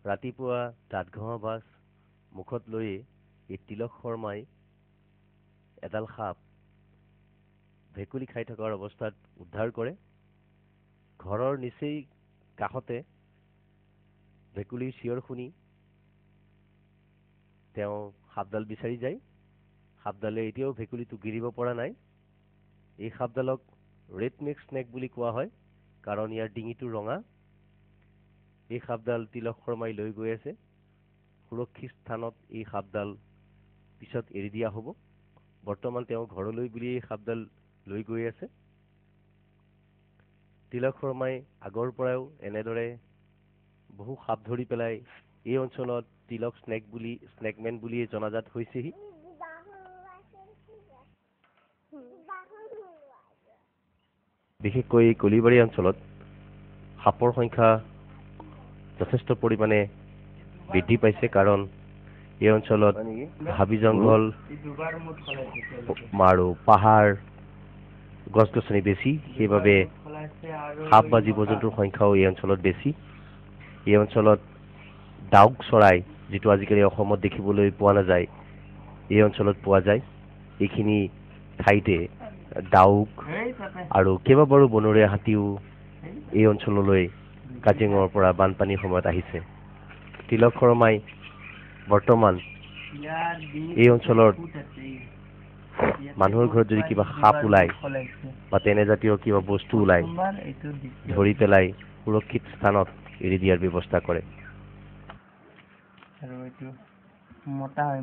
ৰাতিপুৱা দাঁত ঘঁহা বাছ মুখত লৈয়ে এই তিলক শৰ্মাই এডাল সাপ ভেকুলী খাই থকাৰ অৱস্থাত উদ্ধাৰ কৰে। ঘৰৰ নিচেই কাষতে ভেকুলীৰ চিঞৰ শুনি তেওঁ সাপডাল বিচাৰি যায়। সাপডালে এতিয়াও ভেকুলীটো গিৰিব পৰা নাই। এই সাপডালক ৰেডনেক স্নেক বুলি কোৱা হয়, কাৰণ ইয়াৰ ডিঙিটো ৰঙা। এই সাপডাল তিলক শৰ্মাই লৈ গৈ আছে। সুৰক্ষিত স্থানত এই সাপডাল পিছত এৰি দিয়া হ'ব। বৰ্তমান তেওঁ ঘৰলৈ বুলি এই সাপডাল লৈ গৈ আছে। তিলক শৰ্মাই আগৰ পৰাও এনেদৰে বহু সাপ ধৰি পেলাই এই অঞ্চলত তিলক স্নেকমেন বুলি জনাজাত হৈছেহি। বিশেষকৈ কলিবাৰী অঞ্চলত সাপৰ সংখ্যা যথেষ্ট পৰিমাণে বৃদ্ধি পাইছে, কাৰণ এই অঞ্চলত হাবি জংঘল আৰু পাহাৰ গছ গছনি বেছি, সেইবাবে সাপ বা জীৱ জন্তুৰ সংখ্যাও এই অঞ্চলত বেছি। এই অঞ্চলত ডাউক চৰাই, যিটো আজিকালি অসমত দেখিবলৈ পোৱা নাযায়, এই অঞ্চলত পোৱা যায়। এইখিনি ঠাইতে ডাউক আৰু কেইবাবাৰো বনৰীয়া হাতীও এই অঞ্চললৈ কাজিৰঙাৰ পৰা বানপানীৰ সময়ত আহিছে। তিলক শৰ্মাই বৰ্তমান এই অঞ্চলৰ মানুহৰ ঘৰত যদি কিবা সাপ ওলায় বা তেনেজাতীয় কিবা বস্তু ওলায়, ধৰি পেলাই সুৰক্ষিত স্থানত এৰি দিয়াৰ ব্যৱস্থা কৰে। আৰু এইটো মতা হয়,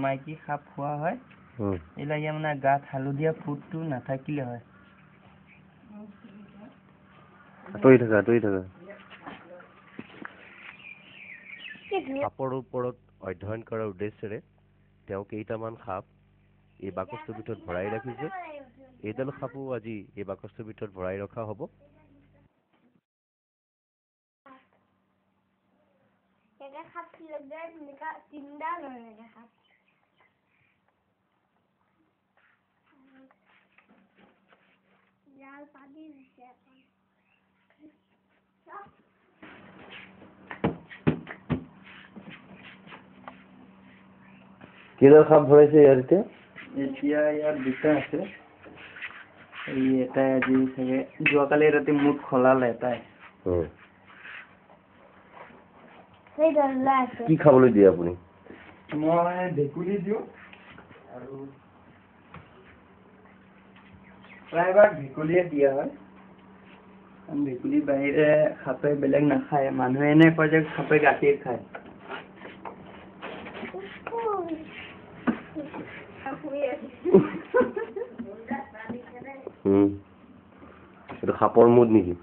মাইকী সাপ খোৱা হয়। এইলাগে মানে গাত হালধীয়া ফুটটো নাথাকিলে হয়। আঁতৰি থাকা। সাপৰ ওপৰত অধ্যয়ন কৰাৰ উদ্দেশ্যেৰে তেওঁ কেইটামান সাপ এই বাকচটোৰ ভিতৰত ভৰাই ৰাখিছে। এইডাল সাপো আজি এই বাকচটোৰ ভিতৰত ভৰাই ৰখা হ'ব। কেইডাল সাপ ভৰাইছে ইয়াৰ এতিয়া? এতিয়া ইয়াৰ দুটা আছে। এই এটাই আজি চাগে যোৱাকালি ৰাতি মুখ খলালে এটাই। কি খাবলৈ দিয়ে আপুনি? মই ভেকুলী দিওঁ, আৰু প্ৰায়ভাগ ভেকুলীয়ে দিয়া হয়। ভেকুলীৰ বাহিৰে সাপে বেলেগ নাখায়। মানুহে এনে কয় যে সাপে গাখীৰ খায়। এইটো সাপৰ মুদ নেকি?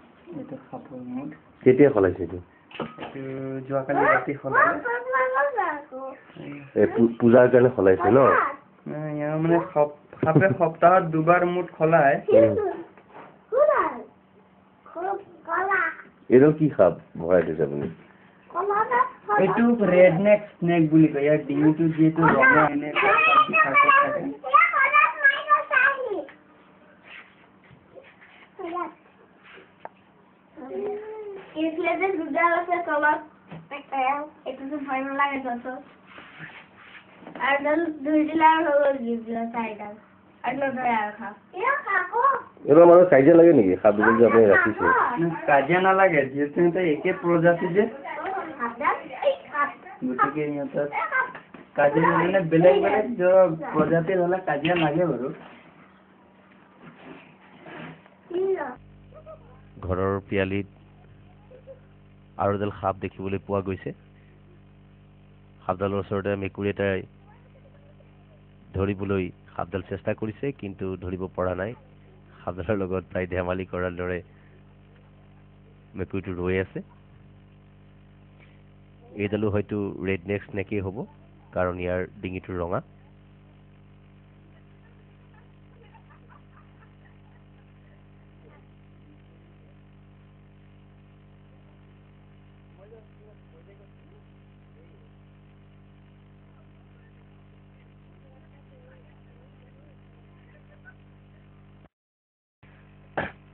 এইটো সাপৰ মুদ। কেতিয়া সলাইছে এইটো? এইটো যোৱাকালি ৰাতি সলালে। পূজাৰ কাৰণে সলাইছে ন? ইয়াৰ মানে সাপে সপ্তাহত দুবাৰ মুঠ সলায়। এইডাল কি সাপ ভৰাই দিছে আপুনি? এইটো ৰেডনেক স্নেক বুলি কয়। ইয়াৰ ডিঙিটো যিহেতু ৰঙা, এনে থাকে। এইবাৰ মানুহ কাজিয়া লাগে নেকি সাপ বিলাক যে আপুনি ৰাখিছে? কাজিয়া নালাগে, যিহেতু সিহঁতে একে প্ৰজাতি যে, গতিকে সিহঁতৰ কাজিয়া মানে বেলেগ প্ৰজাতিৰ হলে কাজিয়া লাগে বাৰু। ঘৰৰ পিয়ালিত আৰু এডাল সাপ দেখিবলৈ পোৱা গৈছে। সাপডালৰ ওচৰতে মেকুৰী এটাই ধৰিবলৈ সাপডাল চেষ্টা কৰিছে, কিন্তু ধৰিব পৰা নাই। সাপডালৰ লগত প্ৰায় ধেমালি কৰাৰ দৰে মেকুৰীটো ৰৈ আছে। এইডালো হয়তো ৰেডনেক স্নেকেই হ'ব, কাৰণ ইয়াৰ ডিঙিটো ৰঙা।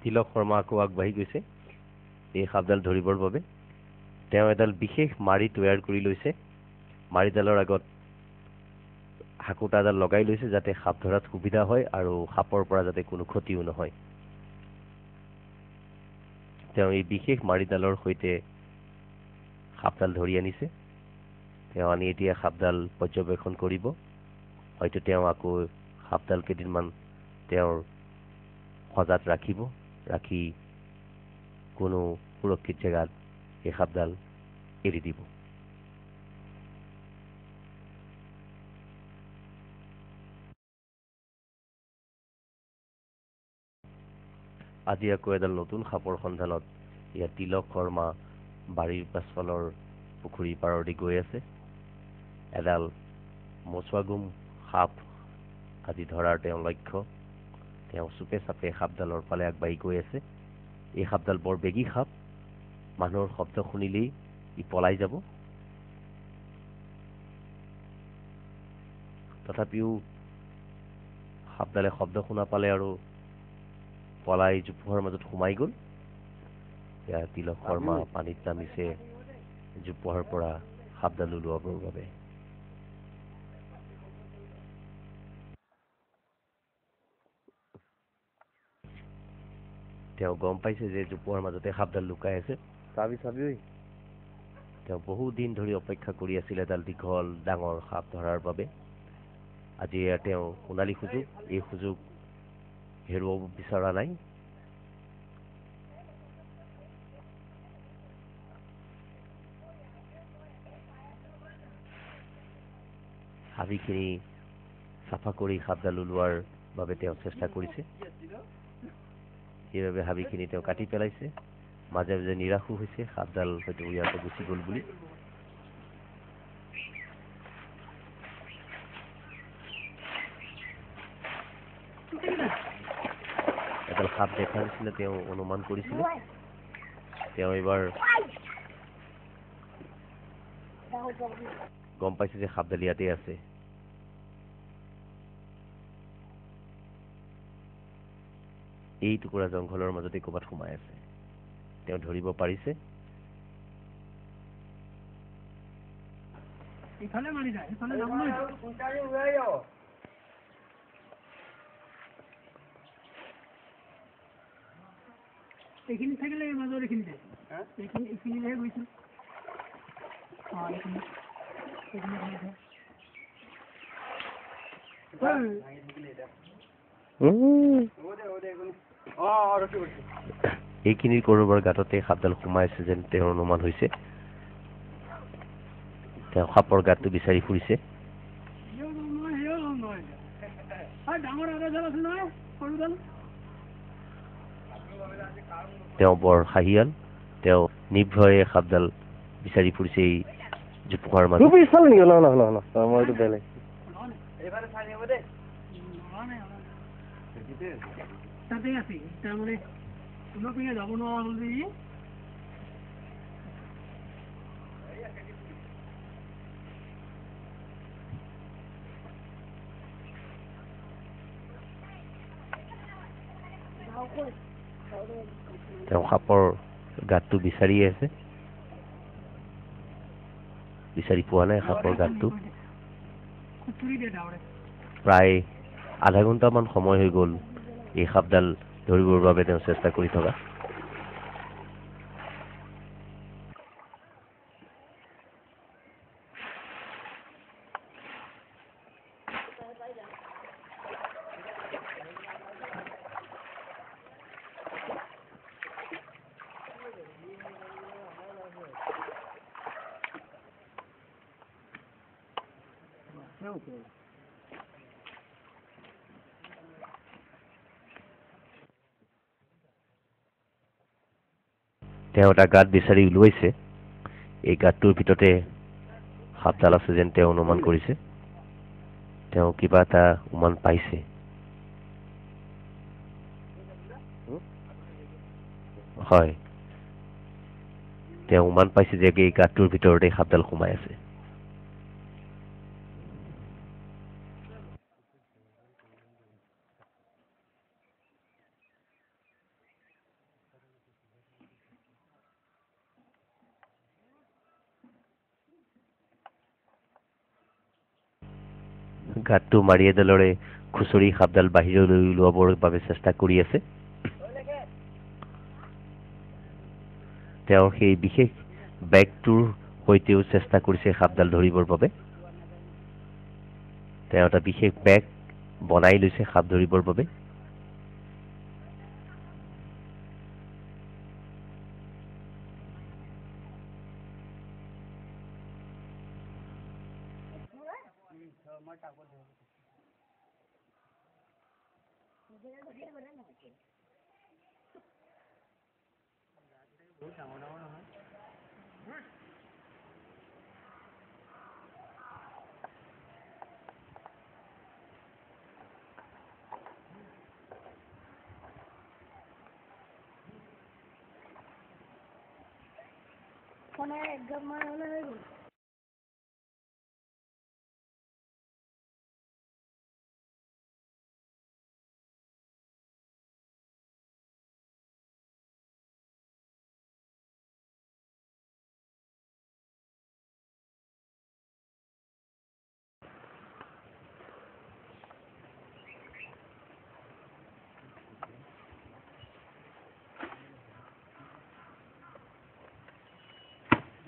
তিলক শৰ্মা আকৌ আগবাঢ়ি গৈছে এই সাপডাল ধৰিবৰ বাবে তেওঁ এডাল বিশেষ মাৰি তৈয়াৰ কৰি লৈছে মাৰিডালৰ আগত হাকুটাডাল লগাই লৈছে যাতে সাপ ধৰাত সুবিধা হয় আৰু সাপৰ পৰা যাতে কোনো ক্ষতিও নহয় তেওঁ এই বিশেষ মাৰিডালৰ সৈতে সাপডাল ধৰি আনিছে তেওঁ আনি এতিয়া সাপডাল পৰ্যবেক্ষণ কৰিব হয়তো তেওঁ আকৌ সাপডাল কেইদিনমান তেওঁৰ সজাত ৰাখিব ৰাখি কোনো সুৰক্ষিত জেগাত এই সাপডাল এৰি দিব আজি আকৌ এডাল নতুন সাপৰ সন্ধানত ইয়াত তিলক শৰ্মা বাৰীৰ পাছফালৰ পুখুৰী পাৰদি গৈ আছে এডাল মচুৱাগুম সাপ আজি ধৰাৰ তেওঁ লক্ষ্য তেওঁ চুপে চাপে সাপডালৰ ফালে আগবাঢ়ি গৈ আছে এই সাপডাল বৰ বেগী সাপ মানুহৰ শব্দ শুনিলেই ই পলাই যাব তথাপিও সাপডালে শব্দ শুনা পালে আৰু পলাই জোপোহাৰ মাজত সোমাই গ'ল ইয়াৰ তিলক শৰ্মা পানীত নামিছে জোপোহাৰ পৰা সাপডাল ওলোৱাবৰ বাবে তেওঁ গম পাইছে যে জোপোহাৰ মাজতে সাপডাল লুকাই আছে চাবি তেওঁ বহু দিন ধৰি অপেক্ষা কৰি আছিল এডাল দীঘল ডাঙৰ সাপ ধৰাৰ বাবে আজি তেওঁ সোণালী সুযোগ এই সুযোগ হেৰুৱাব বিচৰা নাই হাবিখিনি চাফা কৰি সাপডাল ওলোৱাৰ বাবে তেওঁ চেষ্টা কৰিছে সেইবাবে হাবিখিনি তেওঁ কাটি পেলাইছে মাজে মাজে নিৰাশো হৈছে সাপডাল হয়তো ইয়াৰ পৰা গুচি গ'ল বুলি এডাল সাপ দেখা গৈছিলে তেওঁ অনুমান কৰিছিলে তেওঁ এইবাৰ গম পাইছে যে সাপডাল ইয়াতে আছে এই টুকুৰা জংঘলৰ মাজতে ক'ৰবাত সোমাই আছে তেওঁ ধৰিব পাৰিছে ইফালে মাৰি যায় ইফালে যাব নহয় এইখিনি থাকিলে মাজৰ এইখিনিতে এইখিনিহে গৈছিল এইখিনিৰ কৰবাৰ গাঁততে সাপডাল সোমাই আছে যেন তেওঁৰ অনুমান হৈছে তেওঁ সাপৰ গাঁতটো বিচাৰি ফুৰিছে তেওঁ বৰ হাঁহিয়াল তেওঁ নিৰ্ভয়ে সাপডাল বিচাৰি ফুৰিছে এই জোপোহাৰ মাজত তাতে আছে তাৰমানে কোনো পিনে যাব নোৱাৰা হ'ল যে তেওঁ সাপৰ গাঁতটো বিচাৰি আছে বিচাৰি পোৱা নাই সাপৰ গাঁতটো প্ৰায় আধা ঘণ্টামান সময় হৈ গ'ল এই সাপডাল ধৰিবৰ বাবে তেওঁ চেষ্টা কৰি থকা তেওঁ এটা গাঁত বিচাৰি উলিয়াইছে এই গাঁতটোৰ ভিতৰতে সাপডাল আছে যেন তেওঁ অনুমান কৰিছে তেওঁ কিবা এটা উমান পাইছে হয় তেওঁ উমান পাইছে যে এই গাঁতটোৰ ভিতৰতে সাপডাল সোমাই আছে গাঁতটো মাৰি এডালেৰে খুচৰি সাপডাল বাহিৰলৈ উলিয়াবৰ বাবে চেষ্টা কৰি আছে। তেওঁ সেই বিশেষ বেগটোৰ সৈতেও চেষ্টা কৰিছে সাপডাল ধৰিবৰ বাবে। তেওঁ এটা বিশেষ বেগ বনাই লৈছে সাপ ধৰিবৰ বাবে।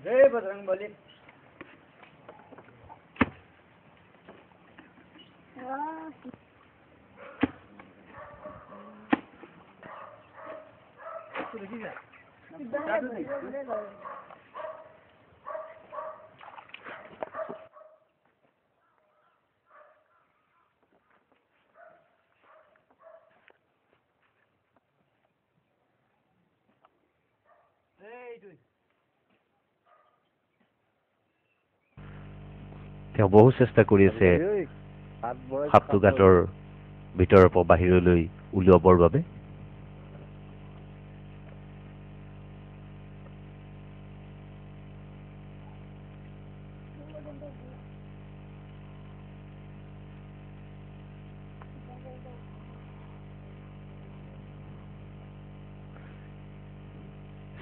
जय बजरंग बली। তেওঁ বহু চেষ্টা কৰি আছে সাপটো গাঁতৰ ভিতৰৰ পৰা বাহিৰলৈ উলিয়াবৰ বাবে।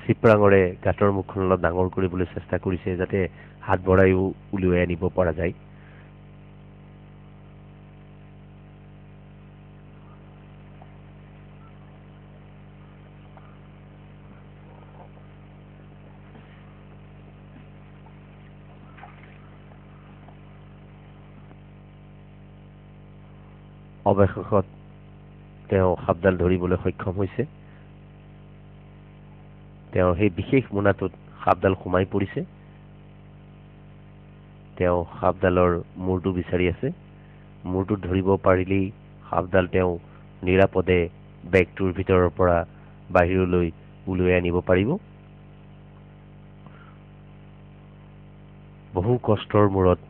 চিপৰাঙৰে গাঁতৰ মুখখন অলপ ডাঙৰ কৰিবলৈ চেষ্টা কৰিছে যাতে হাত বঢ়াইও উলিয়াই আনিব পৰা যায়। অৱশেষত তেওঁ সাপডাল ধৰিবলৈ সক্ষম হৈছে। তেওঁ সেই বিশেষ মোনাটোত সাপডাল সোমাই পৰিছে। তেওঁ সাপডালৰ মূৰটো বিচাৰি আছে। মূৰটোত ধৰিব পাৰিলেই সাপডাল তেওঁ নিৰাপদে বেগটোৰ ভিতৰৰ পৰা বাহিৰলৈ উলিয়াই আনিব পাৰিব। বহু কষ্টৰ মূৰত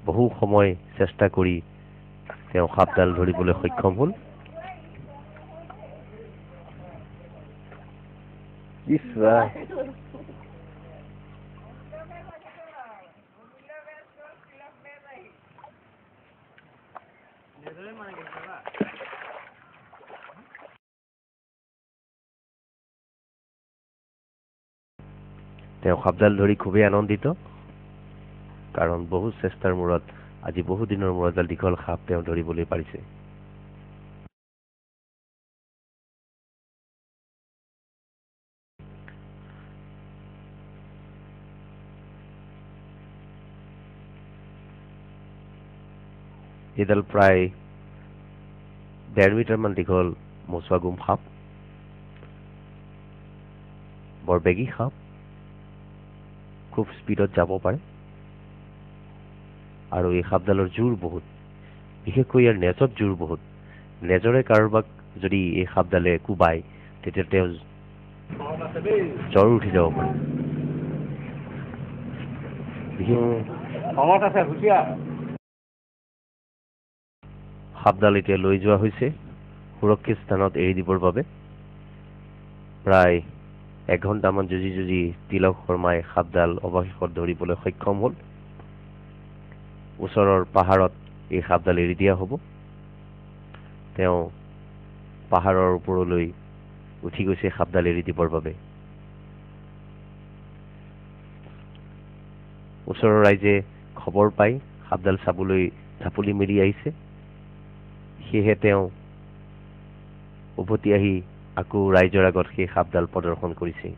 বহু সময় চেষ্টা কৰি তেওঁ সাপডাল ধৰিবলৈ সক্ষম হ'ল। তেওঁ সাপডাল ধৰি খুবেই আনন্দিত, কাৰণ বহু চেষ্টাৰ মূৰত আজি বহু দিনৰ মূৰত এডাল দীঘল সাপ তেওঁ ধৰিবলৈ পাৰিছে। এইডাল প্ৰায় 1.5 মিটাৰমান দীঘল মোচোৱাগুম সাপ। বৰ বেগী সাপ, খুব স্পীডত যাব পাৰে আৰু এই সাপডালৰ জোৰ বহুত, বিশেষকৈ ইয়াৰ নেজত জোৰ বহুত। নেজৰে কাৰোবাক যদি এই সাপডালে কোবায় তেতিয়া তেওঁ জ্বৰ উঠি যাব পাৰে। সাপডাল এতিয়া লৈ যোৱা হৈছে সুৰক্ষিত স্থানত এৰি দিবৰ বাবে। প্ৰায় 1 ঘণ্টামান যুঁজি যুঁজি তিলক শৰ্মাই সাপডাল অৱশেষত ধৰিবলৈ সক্ষম হ'ল। ওচৰৰ পাহাৰত এই সাপডাল এৰি দিয়া হ'ব। তেওঁ পাহাৰৰ ওপৰলৈ উঠি গৈছে সাপডাল এৰি দিবৰ বাবে। ওচৰৰ ৰাইজে খবৰ পাই সাপডাল চাবলৈ ঢাপলি মেলি আহিছে সেয়েহে তেওঁ উভতি আহি আকৌ ৰাইজৰ আগত সেই সাপডাল প্ৰদৰ্শন কৰিছে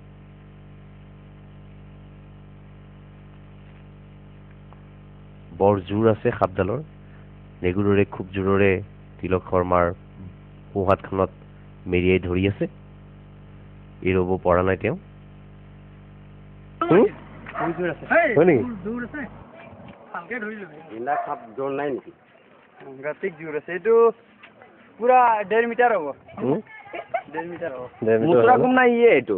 বৰ জোৰ আছে সাপডালৰ নেগুৰৰে খুব জোৰৰে তিলক শৰ্মাৰ সোঁহাতখনত মেৰিয়াই ধৰি আছে এৰিব পৰা নাই তেওঁ হয় নেকি দূৰ আছে ভালকে ধৰি লবি ইলা সাপ জোৰ নাই নেকি সাংঘাতিক জোৰ আছে এইটো পুৰা 1.5 মিটাৰ হ'ব 1.5 মিটাৰ হ'ব মুচৰা গুম নাই ইয়ে এইটো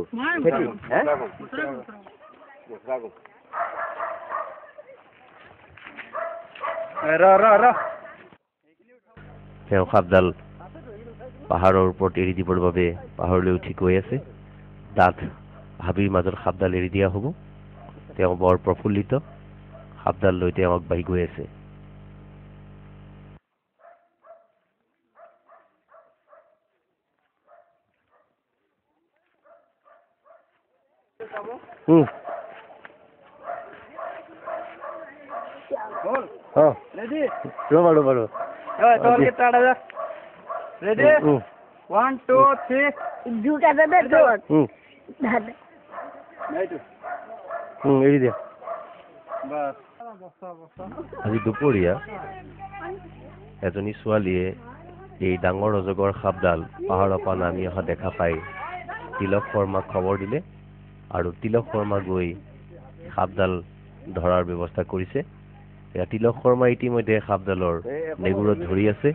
তেওঁ সাপডাল পাহাৰৰ ওপৰত এৰি দিবৰ বাবে পাহাৰলৈ উঠি গৈ আছে ডাঠ হাবিৰ মাজত সাপডাল এৰি দিয়া হ'ব তেওঁ বৰ প্ৰফুল্লিত সাপডাল লৈ তেওঁ আগবাঢ়ি গৈ আছে Ready? 1, 2, 3. Juga bebek tuan. এৰি দিয়া Bas. আজি দুপৰীয়া এজনী ছোৱালীয়ে এই ডাঙৰ অজগৰ সাপডাল পাহাৰৰ পৰা নামি অহা দেখা পাই তিলক শৰ্মাক খবৰ দিলে আৰু তিলক শৰ্মা গৈ সাপডাল ধৰাৰ ব্যৱস্থা কৰিছে তিলক শৰ্মা ইতিমধ্যে সাপডালৰ নেগুৰত ধৰি আছে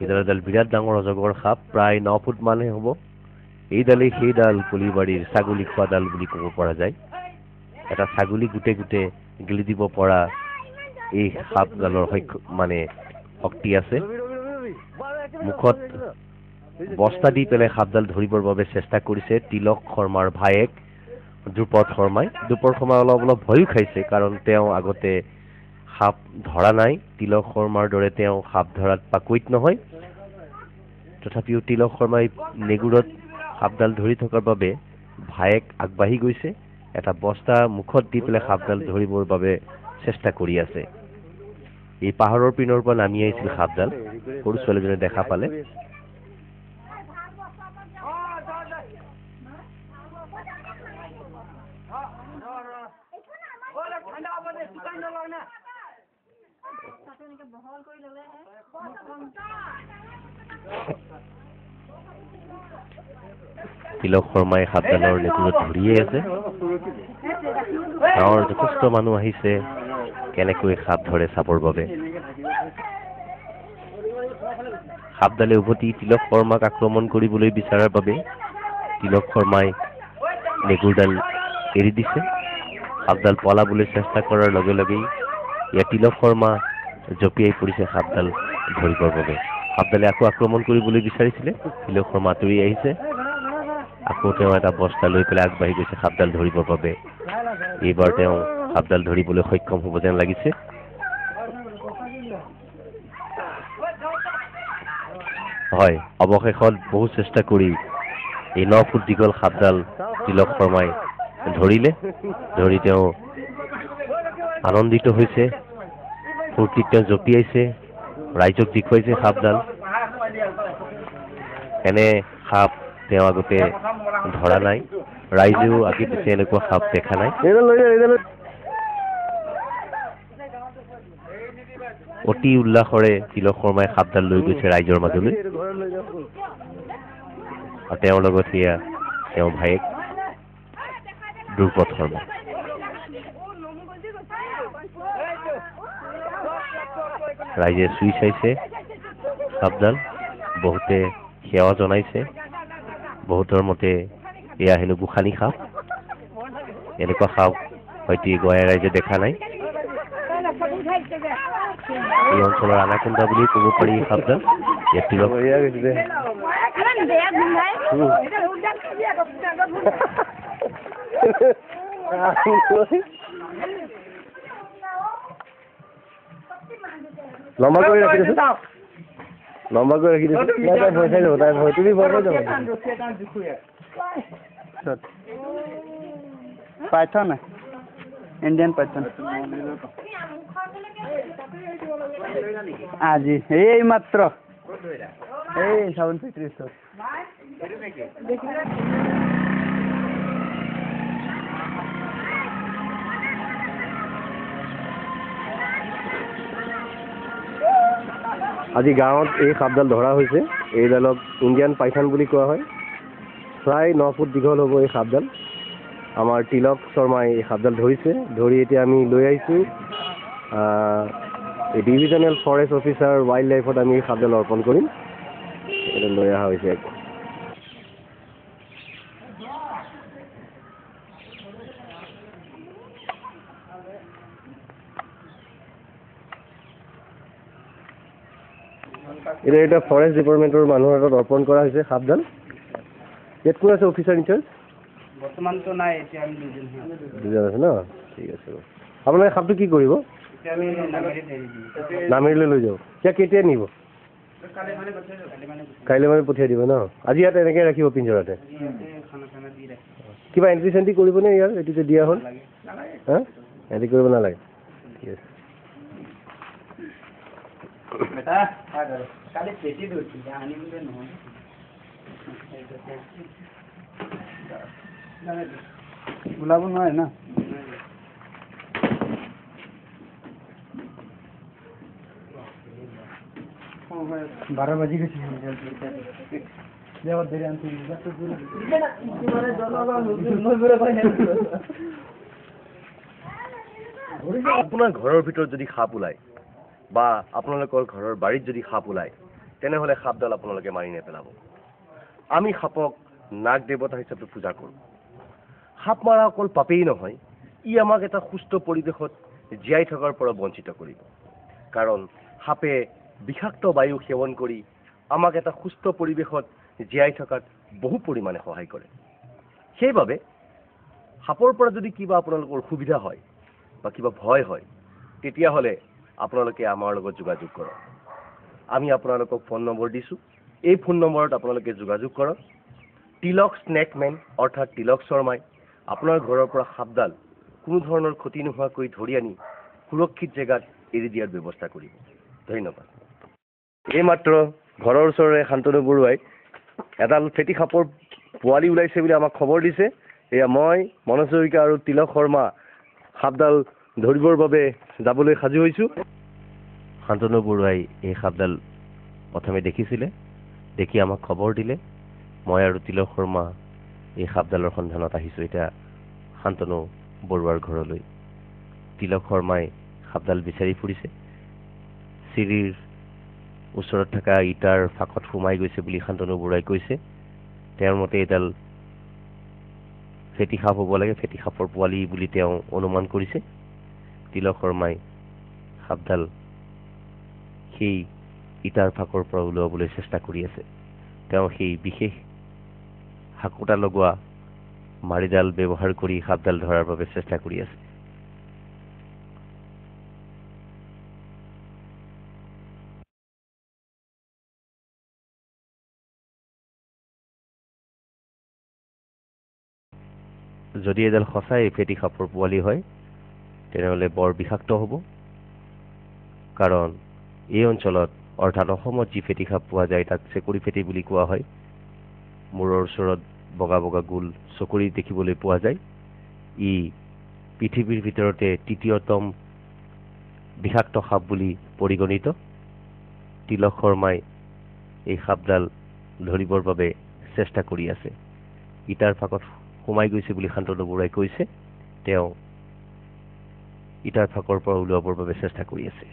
এডাল বিৰাট ডাঙৰ অজগৰ সাপ প্ৰায় 9 ফুট মানহে হ'ব এইডালেই সেইডাল কলিবাৰীৰ ছাগলী খোৱা ডাল বুলি ক'ব পৰা যায় এটা ছাগলী গুটে গুটে গিলি দিব পৰা এই সাপডালৰ মানে শক্তি আছে মুখত বস্তা দি পেলাই সাপডাল ধৰিবৰ বাবে চেষ্টা কৰিছে তিলক শৰ্মাৰ ভায়েক দ্ৰুপদ শৰ্মাই অলপ ভয়ো খাইছে কাৰণ তেওঁ আগতে সাপ ধৰা নাই তিলক শৰ্মাৰ দৰে তেওঁ সাপ ধৰাত পাকৈত নহয় তথাপিও তিলক শৰ্মাই নেগুৰত সাপডাল ধৰি থকাৰ বাবে ভায়েক আগবাঢ়ি গৈছে এটা বস্তা মুখত দি পেলাই সাপডাল ধৰিবৰ বাবে চেষ্টা কৰি আছে এই পাহাৰৰ পিনৰ পৰা নামি আহিছিল সাপডাল সৰু ছোৱালীজনে দেখা পালে তিলক শৰ্মাই সাপডালৰ নেগুৰত ধৰিয়ে আছে গাঁৱৰ যথেষ্ট মানুহ আহিছে কেনেকৈ সাপ ধৰে চাবৰ বাবে সাপডালে উভতি তিলক শৰ্মাক আক্ৰমণ কৰিবলৈ বিচৰাৰ বাবে তিলক শৰ্মাই নেগুৰডাল এৰি দিছে সাপডাল পলাবলৈ চেষ্টা কৰাৰ লগে লগেই ইয়াত তিলক শৰ্মা জঁপিয়াই পৰিছে সাপডাল ধৰিবৰ বাবে সাপডালে আকৌ আক্ৰমণ কৰিবলৈ বিচাৰিছিলে তিলক শৰ্মা আঁতৰি আহিছে আকৌ তেওঁ এটা বস্তা লৈ পেলাই আগবাঢ়ি গৈছে সাপডাল ধৰিবৰ বাবে এইবাৰ তেওঁ সাপডাল ধৰিবলৈ সক্ষম হ'ব যেন লাগিছে হয় অৱশেষত বহু চেষ্টা কৰি এই 9 ফুট দীঘল সাপডাল তিলক শৰ্মাই ধৰিলে ধৰি তেওঁ আনন্দিত হৈছে ফূৰ্তিত তেওঁ জঁপিয়াইছে ৰাইজক দেখুৱাইছে সাপডাল এনে সাপ তেওঁ আগতে ধৰা নাই ৰাইজেও আগে পিছে এনেকুৱা সাপ দেখা নাই অতি উল্লাসৰে তিলক শৰ্মাই সাপডাল লৈ গৈছে ৰাইজৰ মাজলৈ আৰু তেওঁৰ লগত সেয়া তেওঁ ভায়েক দ্ৰুপদ শৰ্মা ৰাইজে চুই চাইছে সাপডাল বহুতে সেৱা জনাইছে বহুতৰ মতে এয়া হেনো গোসানী সাপ এনেকুৱা সাপ হয়তো গয়া ৰাইজে দেখা নাই এই অঞ্চলৰ আনাকুন্দা বুলি ক'ব পাৰি এই সাপডাল ইয়াত তিলক লম্বা কৰি ৰাখি দিছো লম্বা কৰি ৰাখি দিছো ভয় খাই যাব তাই ভয় তুমি ভয় খাই যাব পাইথন ইণ্ডিয়ান পাইথন আজি এই মাত্ৰ এই চাউল ফেক্টৰী ওচৰত আজি গাঁৱত এই সাপডাল ধৰা হৈছে। এইডালক ইণ্ডিয়ান পাইথন বুলি কোৱা হয়। প্ৰায় 9 ফুট দীঘল হ'ব এই সাপডাল। আমাৰ তিলক শৰ্মাই এই সাপডাল ধৰিছে। ধৰি এতিয়া আমি লৈ আহিছোঁ এই ডিভিজনেল ফৰেষ্ট অফিচাৰ ৱাইল্ড লাইফত আমি এই সাপডাল অৰ্পণ কৰিম। এটা লৈ অহা হৈছে। এটা ফৰেষ্ট ডিপাৰ্টমেণ্টৰ মানুহৰ হাতত অৰ্পণ কৰা হৈছে সাপডাল। ইয়াত কোন আছে অফিচাৰ ইনচাৰ্জ? বৰ্তমানতো নাই, এতিয়া আমি দুজন আছে ন? ঠিক আছে। আপোনালোকে সাপটো কি কৰিব? নামেৰিলৈ লৈ যাব। কেতিয়া নিব? কাইলৈ মানে পঠিয়াই দিব ন? আজি ইয়াত এনেকৈ ৰাখিব পিঞ্জৰাতে? কিবা এণ্ট্ৰি চেণ্ট্ৰি কৰিবনে ইয়াৰ? এইটো যে দিয়া হ'ল হা? এণ্ট্ৰি কৰিব নালাগে? ঠিক আছে। ওলাব নোৱাৰে না? 12 বাজি গৈছে। আপোনাৰ ঘৰৰ ভিতৰত যদি সাপ ওলায় বা আপোনালোকৰ ঘৰৰ বাৰীত যদি সাপ ওলায়, তেনেহ'লে সাপডাল আপোনালোকে মাৰি নেপেলাব। আমি সাপক নাগ দেৱতা হিচাপে পূজা কৰোঁ। সাপ মাৰা অকল পাপেই নহয়, ই আমাক এটা সুস্থ পৰিৱেশত জীয়াই থকাৰ পৰা বঞ্চিত কৰিব। কাৰণ সাপে বিষাক্ত বায়ু সেৱন কৰি আমাক এটা সুস্থ পৰিৱেশত জীয়াই থকাত বহু পৰিমাণে সহায় কৰে। সেইবাবে সাপৰ পৰা যদি কিবা আপোনালোকৰ অসুবিধা হয় বা কিবা ভয় হয়, তেতিয়াহ'লে আপোনালোকে আমাৰ লগত যোগাযোগ কৰক। আমি আপোনালোকক ফোন নম্বৰ দিছোঁ। এই ফোন নম্বৰত আপোনালোকে যোগাযোগ কৰক। তিলক স্নেকমেন অৰ্থাৎ তিলক শৰ্মাই আপোনাৰ ঘৰৰ পৰা সাপডাল কোনো ধৰণৰ ক্ষতি নোহোৱাকৈ ধৰি আনি সুৰক্ষিত জেগাত এৰি দিয়াৰ ব্যৱস্থা কৰিব। ধন্যবাদ। এইমাত্ৰ ঘৰৰ ওচৰৰে শান্তনু বৰুৱাই এডাল ফেটি সাপৰ পোৱালি ওলাইছে বুলি আমাক খবৰ দিছে। এয়া মই মনোজ হাজৰিকা আৰু তিলক শৰ্মা সাপডাল ধৰিবৰ বাবে যাবলৈ সাজু হৈছোঁ। শান্তনু বৰুৱাই এই সাপডাল প্ৰথমে দেখিছিলে, দেখি আমাক খবৰ দিলে। মই আৰু তিলক শৰ্মা এই সাপডালৰ সন্ধানত আহিছোঁ এতিয়া শান্তনু বৰুৱাৰ ঘৰলৈ। তিলক শৰ্মাই সাপডাল বিচাৰি ফুৰিছে। চিৰিৰ ওচৰত থকা ইটাৰ ফাঁকত সোমাই গৈছে বুলি শান্তনু বৰুৱাই কৈছে। তেওঁৰ মতে এডাল ফেটি সাপ হ'ব লাগে, ফেটি সাপৰ পোৱালি বুলি তেওঁ অনুমান কৰিছে। তিলক শৰ্মাই সাপডাল সেই ইটাৰ ফাঁকৰ পৰা ওলোৱাবলৈ চেষ্টা কৰি আছে। তেওঁ সেই বিশেষ হাকোটা লগোৱা মাৰিডাল ব্যৱহাৰ কৰি সাপডাল ধৰাৰ বাবে চেষ্টা কৰি আছে। যদি এডাল সঁচাই ফেটি সাপৰ পোৱালি হয়, তেনেহ'লে বৰ বিষাক্ত হ'ব। কাৰণ এই অঞ্চলত অৰ্থাৎ অসমত যি ফেটি সাপ পোৱা যায় তাক চেকুৰি ফেটি বুলি কোৱা হয়। মূৰৰ ওচৰত বগা বগা গোল চকুৰি দেখিবলৈ পোৱা যায়। ই পৃথিৱীৰ ভিতৰতে তৃতীয়তম বিষাক্ত সাপ বুলি পৰিগণিত। তিলক শৰ্মাই এই সাপডাল ধৰিবৰ বাবে চেষ্টা কৰি আছে। ইটাৰ ফাঁকত সোমাই গৈছে বুলি শান্তনু বৰুৱাই কৈছে। তেওঁ ইটাৰ ফাঁকৰ পৰা ওলাবৰ বাবে চেষ্টা কৰি আছে।